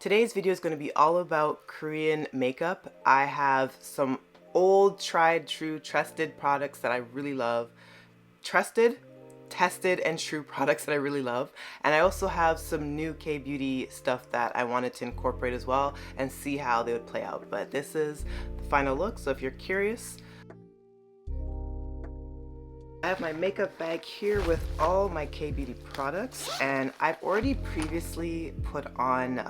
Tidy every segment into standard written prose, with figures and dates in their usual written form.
Today's video is going to be all about Korean makeup. I have some old, tried, true, trusted products that I really love. Trusted, tested, and true products that I really love. And I also have some new K-beauty stuff that I wanted to incorporate as well and see how they would play out. But this is the final look, so if you're curious, I have my makeup bag here with all my K-beauty products, and I've already previously put on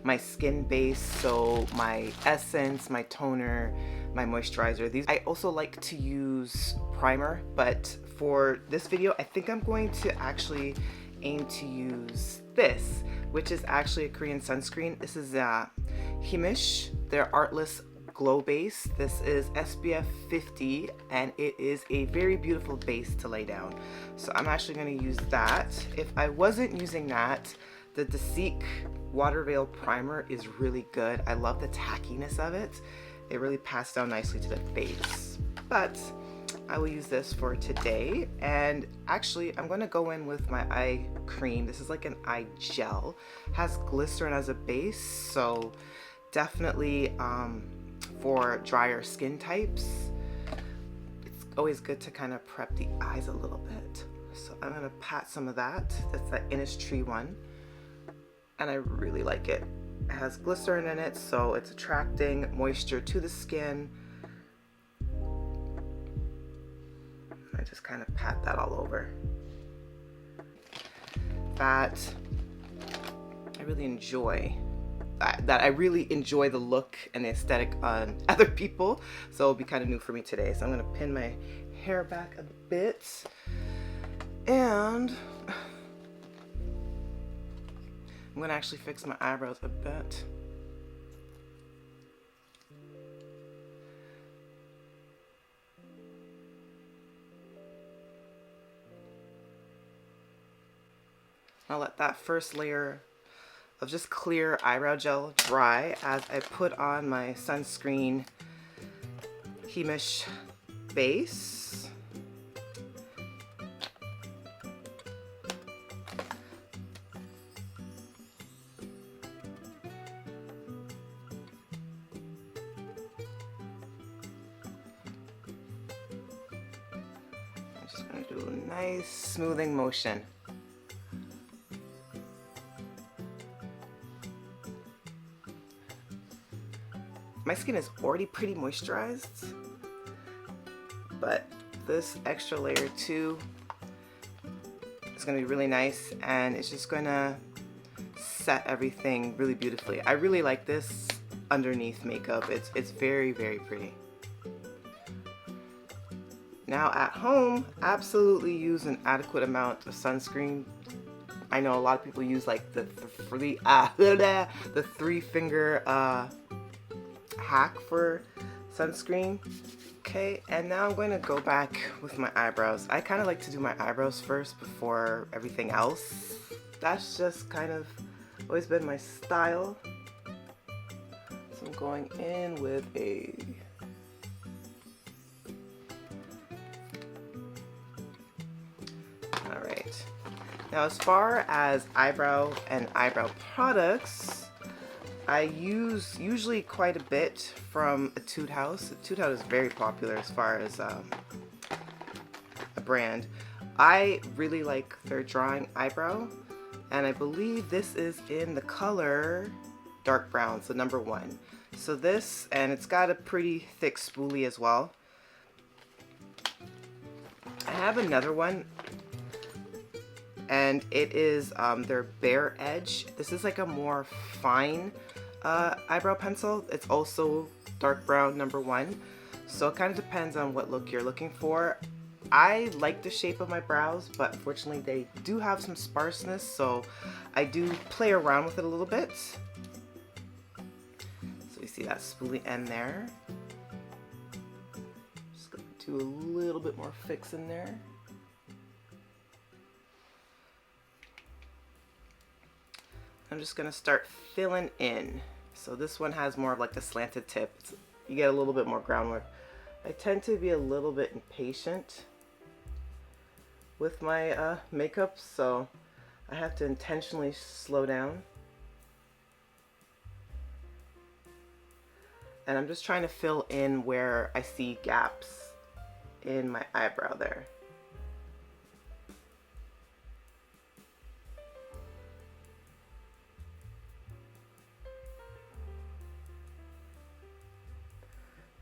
my skin base, so my essence, my toner, my moisturizer. I also like to use primer, but for this video I think I'm going to actually aim to use this, which is actually a Korean sunscreen. This is Himish, their Artless Glow Base. This is SPF 50 and it is a very beautiful base to lay down. So I'm actually going to use that. If I wasn't using that, the Desique Water Veil Primer is really good. I love the tackiness of it. It really passed down nicely to the base. But I will use this for today, and actually I'm going to go in with my eye cream. This is like an eye gel. It has glycerin as a base, so definitely for drier skin types, it's always good to kind of prep the eyes a little bit. So I'm going to pat some of that. That's that Innisfree one, and I really like it. It has glycerin in it, so it's attracting moisture to the skin. I just kind of pat that all over. That I really enjoy. I really enjoy the look and the aesthetic on other people, so it'll be kind of new for me today. So I'm gonna pin my hair back a bit, and I'm gonna actually fix my eyebrows a bit. I'll let that first layer of just clear eyebrow gel dry as I put on my sunscreen Himish base. I'm just going to do a nice smoothing motion. My skin is already pretty moisturized, but this extra layer too is going to be really nice, and it's just going to set everything really beautifully. I really like this underneath makeup. It's very, very pretty. Now at home, absolutely use an adequate amount of sunscreen. I know a lot of people use like the three finger hack for sunscreen. Okay, and now I'm going to go back with my eyebrows. I kind of like to do my eyebrows first before everything else. That's just kind of always been my style. So I'm going in with a alright. Now as far as eyebrow and eyebrow products, I use usually quite a bit from Etude House. Etude House is very popular as far as a brand. I really like their drawing eyebrow, and I believe this is in the color dark brown, so number 1. So this, and it's got a pretty thick spoolie as well. I have another one, and it is their Bare Edge. This is like a more fine eyebrow pencil. It's also dark brown, number 1. So it kind of depends on what look you're looking for. I like the shape of my brows, but unfortunately they do have some sparseness, so I do play around with it a little bit. So you see that spoolie end there. Just gonna do a little bit more fix in there. I'm just gonna start filling in. So this one has more of like the slanted tip. You get a little bit more groundwork. I tend to be a little bit impatient with my makeup, so I have to intentionally slow down. And I'm just trying to fill in where I see gaps in my eyebrow there.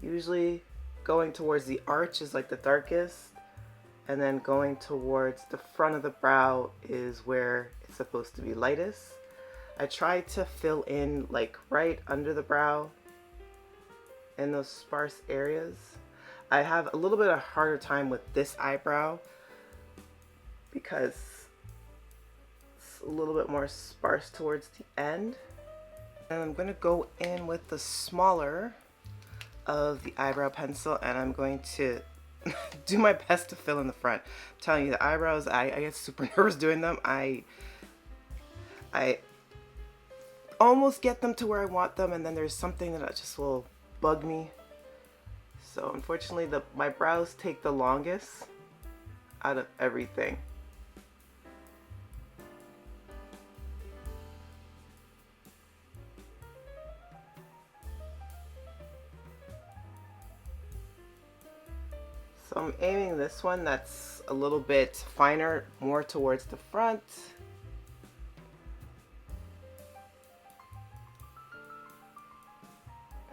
Usually going towards the arch is like the darkest, and then going towards the front of the brow is where it's supposed to be lightest. I try to fill in like right under the brow in those sparse areas. I have a little bit of a harder time with this eyebrow because it's a little bit more sparse towards the end. And I'm going to go in with the smaller of the eyebrow pencil, and I'm going to do my best to fill in the front. I'm telling you, the eyebrows, I get super nervous doing them. I almost get them to where I want them, and then there's something that just will bug me. So unfortunately, my brows take the longest out of everything. So I'm aiming this one that's a little bit finer, more towards the front.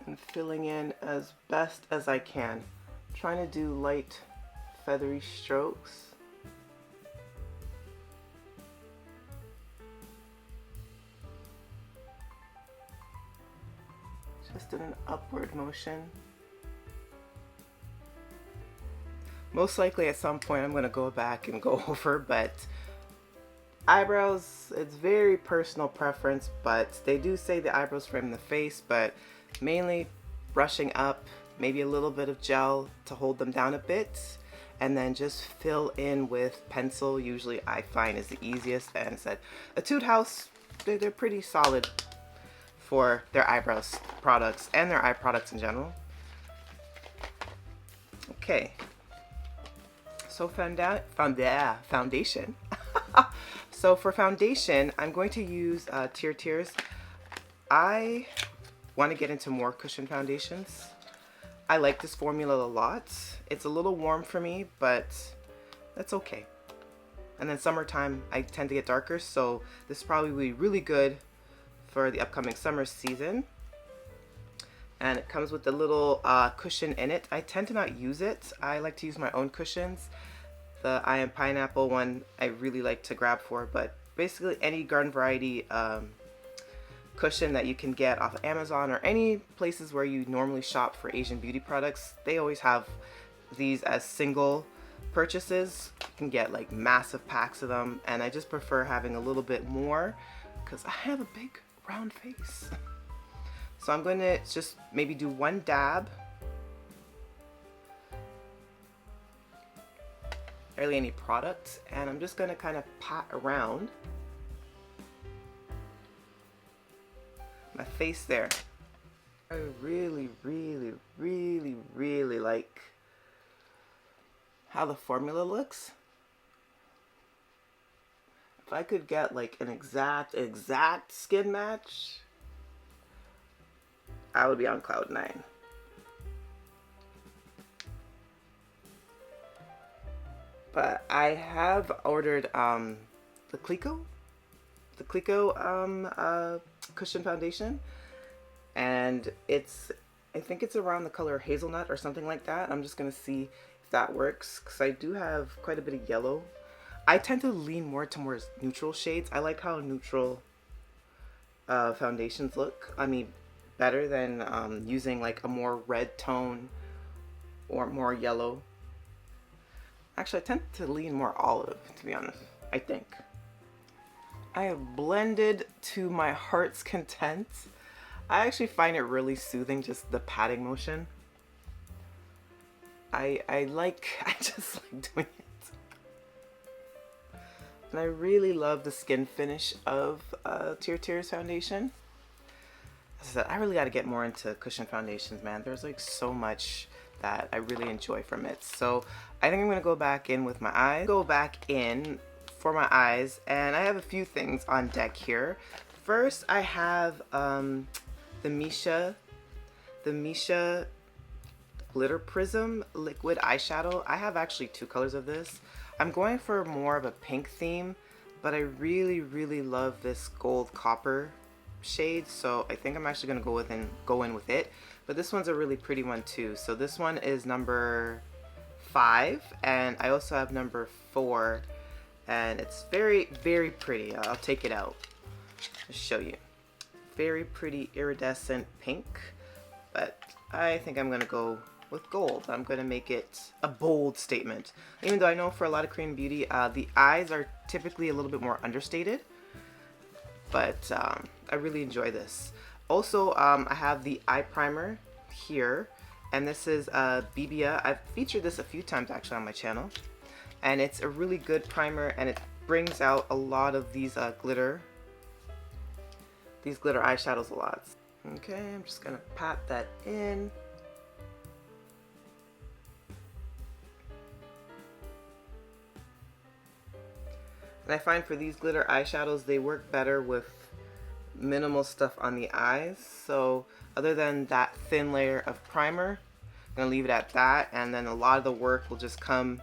And filling in as best as I can. Trying to do light feathery strokes. Just in an upward motion. Most likely at some point I'm going to go back and go over, but eyebrows, it's very personal preference, but they do say the eyebrows frame the face, but mainly brushing up, maybe a little bit of gel to hold them down a bit, and then just fill in with pencil. Usually I find is the easiest, and it said Etude House, they're pretty solid for their eyebrows products and their eye products in general. Okay. So foundation. So for foundation, I'm going to use Tears. I want to get into more cushion foundations. I like this formula a lot. It's a little warm for me, but that's okay. And then summertime, I tend to get darker, so this probably will be really good for the upcoming summer season. And it comes with a little cushion in it. I tend to not use it. I like to use my own cushions. The I Am Pineapple one I really like to grab for, but basically any garden variety cushion that you can get off of Amazon or any places where you normally shop for Asian beauty products, they always have these as single purchases. You can get like massive packs of them, and I just prefer having a little bit more because I have a big round face. So I'm going to just maybe do one dab. Barely any product, and I'm just going to kind of pat around my face there. I really like how the formula looks. If I could get like an exact skin match, I would be on cloud 9. But I have ordered the Clico cushion foundation, and I think it's around the color hazelnut or something like that. I'm just gonna see if that works because I do have quite a bit of yellow. I tend to lean more towards neutral shades. I like how neutral foundations look. I mean, better than using like a more red tone or more yellow. Actually, I tend to lean more olive, to be honest, I think. I have blended to my heart's content. I actually find it really soothing, just the patting motion. I just like doing it. And I really love the skin finish of Tears foundation. As I said, I really got to get more into cushion foundations, man. There's like so much that I really enjoy from it. So I think I'm gonna go back in with my eyes. Go back in for my eyes, and I have a few things on deck here. First, I have the Missha the Misha Glitter Prism liquid eyeshadow. I have actually two colors of this. I'm going for more of a pink theme, but I really love this gold copper shade, so I think I'm actually gonna go in with it. But this one's a really pretty one too. So this one is number 5, and I also have number 4, and it's very pretty. I'll take it out. I'll show you. Very pretty iridescent pink, but I think I'm gonna go with gold. I'm gonna make it a bold statement. Even though I know for a lot of Korean beauty, the eyes are typically a little bit more understated, but I really enjoy this. Also, I have the eye primer here, and this is Bibia. I've featured this a few times actually on my channel, and it's a really good primer, and it brings out a lot of these glitter eyeshadows a lot. Okay, I'm just gonna pat that in. And I find for these glitter eyeshadows, they work better with minimal stuff on the eyes. So other than that thin layer of primer, I'm gonna leave it at that, and then a lot of the work will just come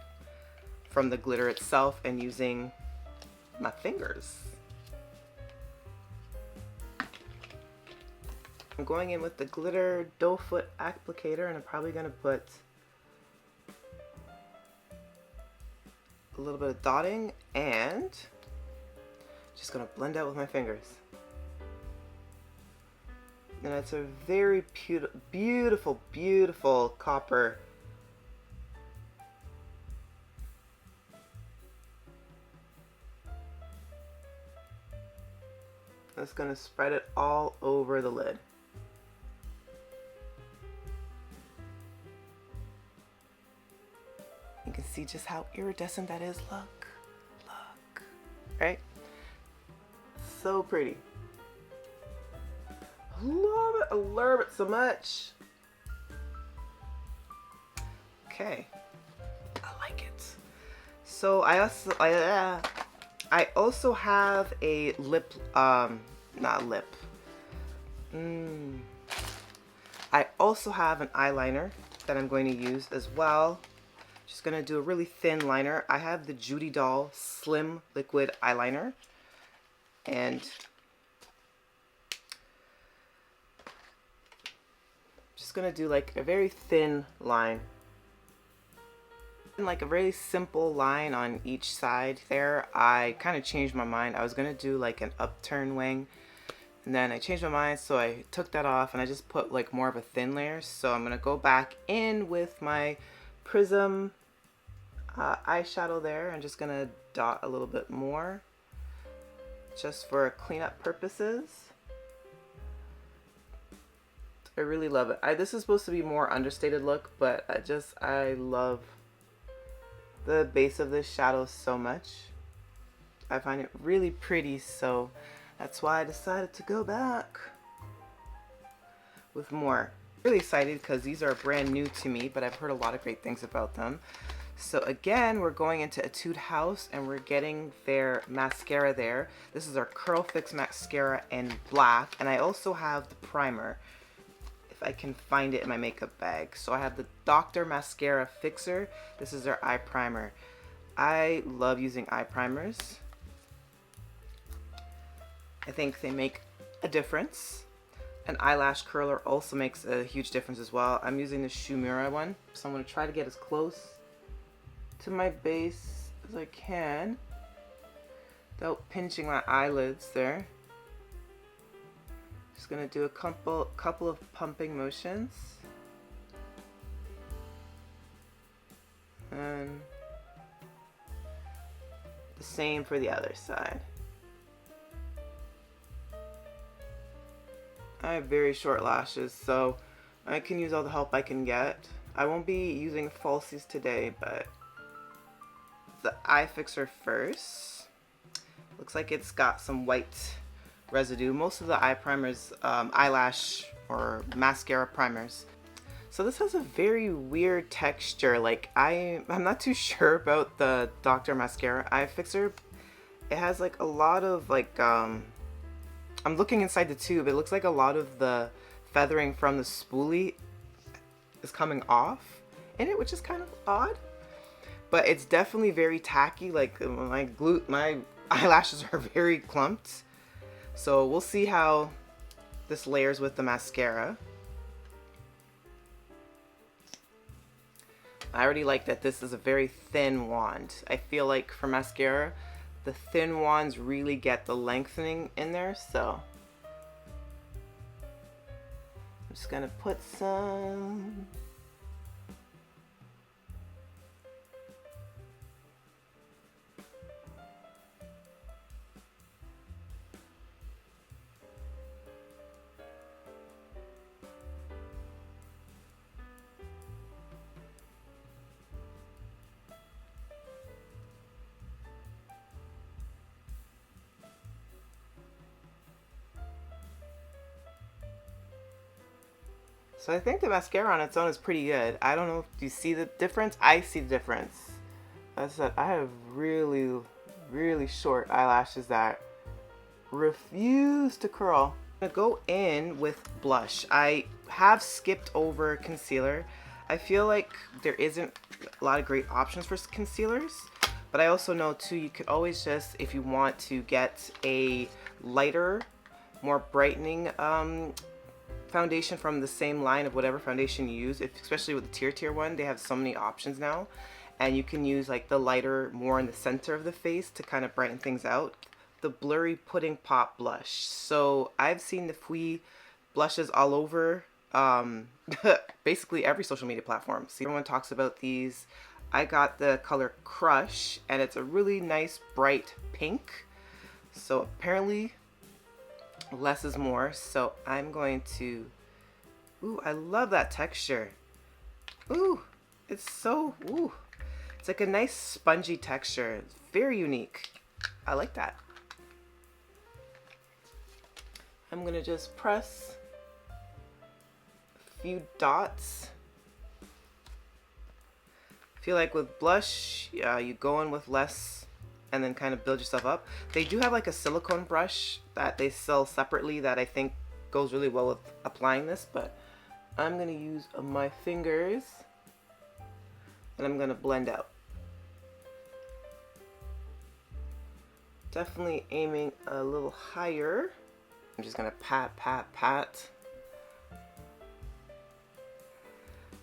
from the glitter itself and using my fingers. I'm going in with the glitter doe foot applicator, and I'm probably gonna put a little bit of dotting and just gonna blend out with my fingers. And it's a very beautiful copper. I'm just gonna spread it all over the lid. You can see just how iridescent that is. Look. Right? So pretty. I love it so much. Okay. I like it. So I also have a lip, not lip. I also have an eyeliner that I'm going to use as well. Just gonna do a really thin liner. I have the Judy Doll Slim Liquid Eyeliner, and just gonna do like a very thin line, and like a very simple line on each side there. I kind of changed my mind. I was gonna do like an upturn wing, and then I changed my mind, so I took that off and I just put like more of a thin layer. So I'm gonna go back in with my Prism eyeshadow there. I'm just gonna dot a little bit more just for cleanup purposes. I really love it. This is supposed to be more understated look, but I love the base of this shadow so much. I find it really pretty, so that's why I decided to go back with more. Really excited because these are brand new to me, but I've heard a lot of great things about them. So again, we're going into Etude House and we're getting their mascara there. This is our Curl Fix mascara in black, and I also have the primer, if I can find it in my makeup bag. So I have the Dr. Mascara Fixer. This is their eye primer. I love using eye primers. I think they make a difference. An eyelash curler also makes a huge difference as well. I'm using the Shumira one, so I'm going to try to get as close to my base as I can without pinching my eyelids there. Just going to do a couple of pumping motions. And the same for the other side. I have very short lashes, so I can use all the help I can get. I won't be using falsies today, but the eye fixer first. Looks like it's got some white residue. Most of the eye primers, eyelash or mascara primers. So this has a very weird texture. Like I'm not too sure about the Dr. Mascara eye fixer. It has like a lot of like I'm looking inside the tube. It looks like a lot of the feathering from the spoolie is coming off in it, which is kind of odd. But it's definitely very tacky. Like my eyelashes are very clumped. So we'll see how this layers with the mascara. I already like that this is a very thin wand. I feel like for mascara, the thin wands really get the lengthening in there, so I'm just gonna put some. So I think the mascara on its own is pretty good. I don't know if you see the difference. I see the difference. As I said, I have really, really short eyelashes that refuse to curl. I'm gonna go in with blush. I have skipped over concealer. I feel like there isn't a lot of great options for concealers, but I also know too, you could always just, if you want to get a lighter, more brightening foundation from the same line of whatever foundation you use, especially with the tier one, they have so many options now, and you can use like the lighter more in the center of the face to kind of brighten things out. The Blurry Pudding Pop blush. So I've seen the Fui blushes all over basically every social media platform. See, everyone talks about these. I got the color Crush, and it's a really nice bright pink. So apparently less is more, so I'm going to, ooh, I love that texture. Ooh, it's so, ooh, it's like a nice spongy texture. It's very unique. I like that. I'm gonna just press a few dots. I feel like with blush, you go in with less and then kind of build yourself up. They do have like a silicone brush that they sell separately that I think goes really well with applying this, but I'm gonna use my fingers and I'm gonna blend out. Definitely aiming a little higher. I'm just gonna pat, pat, pat.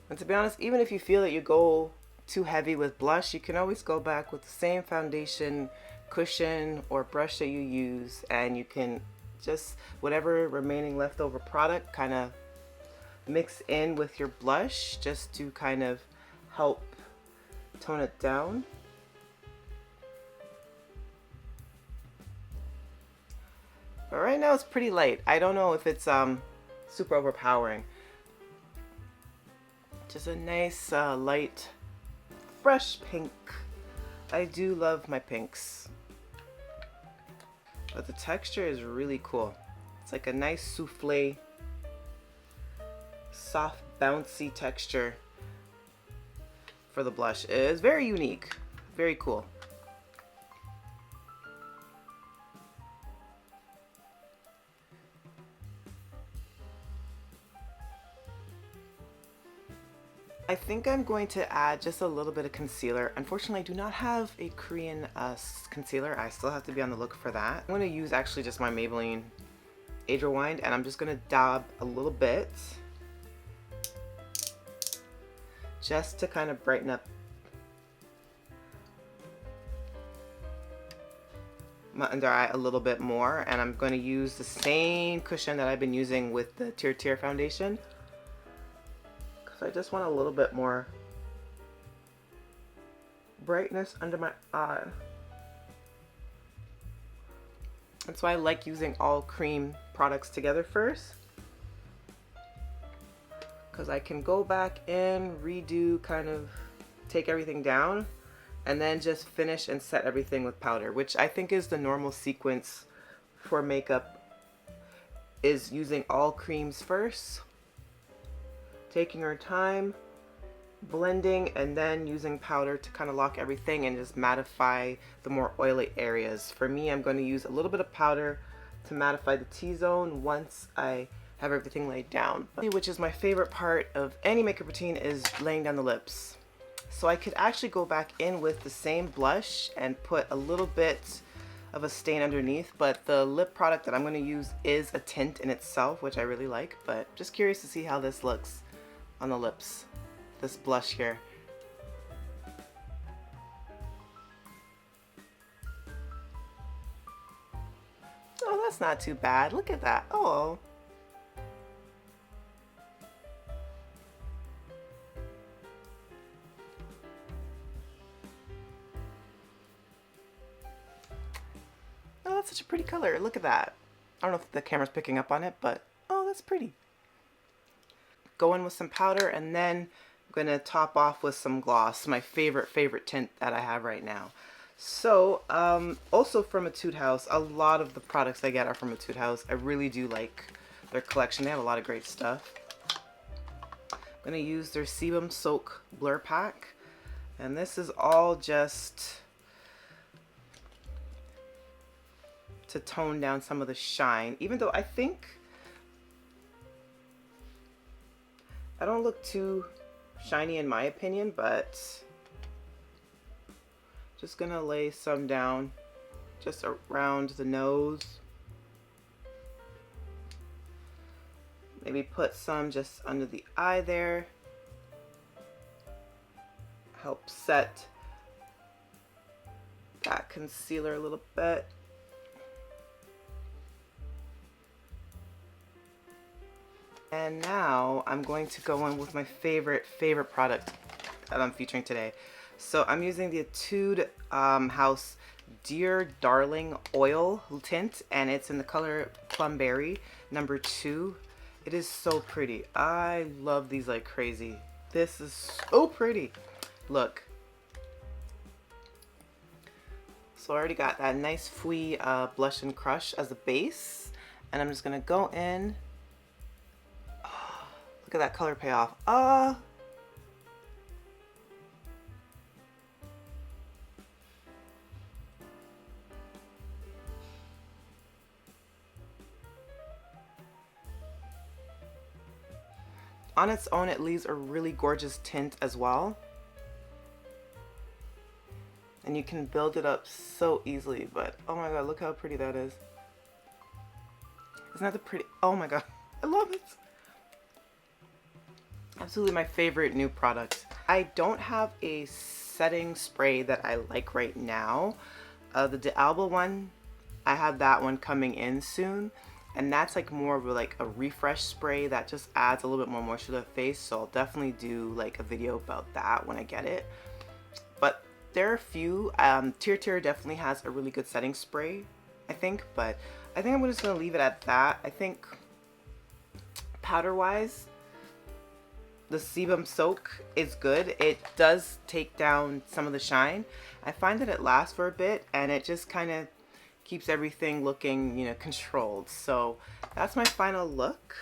And to be honest, even if you feel that you go too heavy with blush, you can always go back with the same foundation cushion or brush that you use, and you can just, whatever remaining leftover product, kind of mix in with your blush just to kind of help tone it down. But right now it's pretty light. I don't know if it's super overpowering. Just a nice light fresh pink. I do love my pinks. But the texture is really cool. It's like a nice souffle, soft, bouncy texture for the blush. It is very unique, very cool. I think I'm going to add just a little bit of concealer. Unfortunately, I do not have a Korean concealer. I still have to be on the look for that. I'm going to use actually just my Maybelline Age Rewind, and I'm just going to dab a little bit just to kind of brighten up my under eye a little bit more. And I'm going to use the same cushion that I've been using with the Tier foundation. I just want a little bit more brightness under my eye. That's why I like using all cream products together first, because I can go back in, redo, kind of take everything down, and then just finish and set everything with powder, which I think is the normal sequence for makeup, is using all creams first, taking our time, blending, and then using powder to kind of lock everything and just mattify the more oily areas. For me, I'm going to use a little bit of powder to mattify the T-zone once I have everything laid down. Which is my favorite part of any makeup routine, is laying down the lips. So I could actually go back in with the same blush and put a little bit of a stain underneath, but the lip product that I'm going to use is a tint in itself, which I really like, but just curious to see how this looks on the lips, this blush here. Oh, that's not too bad. Look at that. Oh. Oh, that's such a pretty color. Look at that. I don't know if the camera's picking up on it, but oh, that's pretty. Go in with some powder, and then I'm going to top off with some gloss, my favorite tint that I have right now. So, also from Etude House, a lot of the products I get are from Etude House. I really do like their collection. They have a lot of great stuff. I'm going to use their Sebum Soak Blur Pack, and this is all just to tone down some of the shine, even though I think I don't look too shiny in my opinion, but just gonna lay some down just around the nose. Maybe put some just under the eye there. Help set that concealer a little bit. And now I'm going to go in with my favorite product that I'm featuring today. So I'm using the Etude House Dear Darling Oil Tint, and it's in the color Plum Berry number 2. It is so pretty. I love these like crazy. This is so pretty. Look. So I already got that nice Fui Blush and Crush as a base, and I'm just gonna go in. Look at that color payoff. On its own, it leaves a really gorgeous tint as well. And you can build it up so easily, but oh my god, look how pretty that is. Isn't that the pretty? Oh my god, I love it. Absolutely my favorite new product. I don't have a setting spray that I like right now. The D'Alba one, I have that one coming in soon, and that's like more of a refresh spray that just adds a little bit more moisture to the face, so I'll definitely do like a video about that when I get it. But there are a few. Tear definitely has a really good setting spray, I think, but I think I'm just gonna leave it at that. I think powder wise, the Sebum Soak is good. It does take down some of the shine. I find that it lasts for a bit, and it just kind of keeps everything looking, you know, controlled. So that's my final look.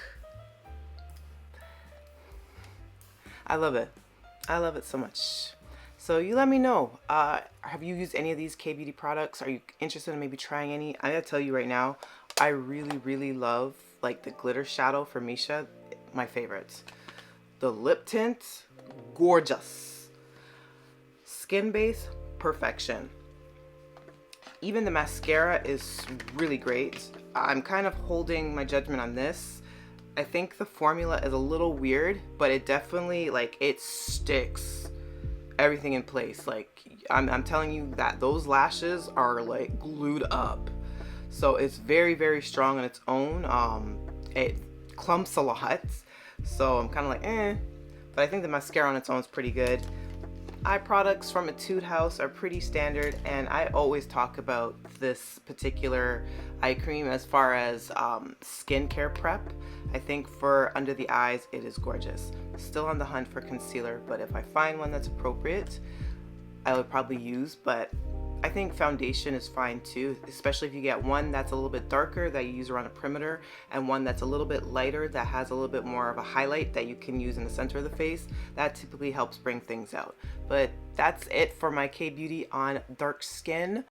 I love it. I love it so much. So you let me know, have you used any of these K-Beauty products? Are you interested in maybe trying any? I gotta tell you right now, I really love like the glitter shadow from Missha, my favorites. The lip tint, gorgeous. Skin base, perfection. Even the mascara is really great. I'm kind of holding my judgment on this. I think the formula is a little weird, but it definitely, like, it sticks everything in place. Like, I'm telling you that those lashes are like glued up. So it's very strong on its own. It clumps a lot. So I'm kind of like, but I think the mascara on its own is pretty good. Eye products from Etude House are pretty standard, and I always talk about this particular eye cream as far as skincare prep. I think for under the eyes, it is gorgeous. Still on the hunt for concealer, but if I find one that's appropriate, I would probably use, but I think foundation is fine too, especially if you get one that's a little bit darker that you use around the perimeter, and one that's a little bit lighter that has a little bit more of a highlight that you can use in the center of the face. That typically helps bring things out. But that's it for my K-Beauty on dark skin.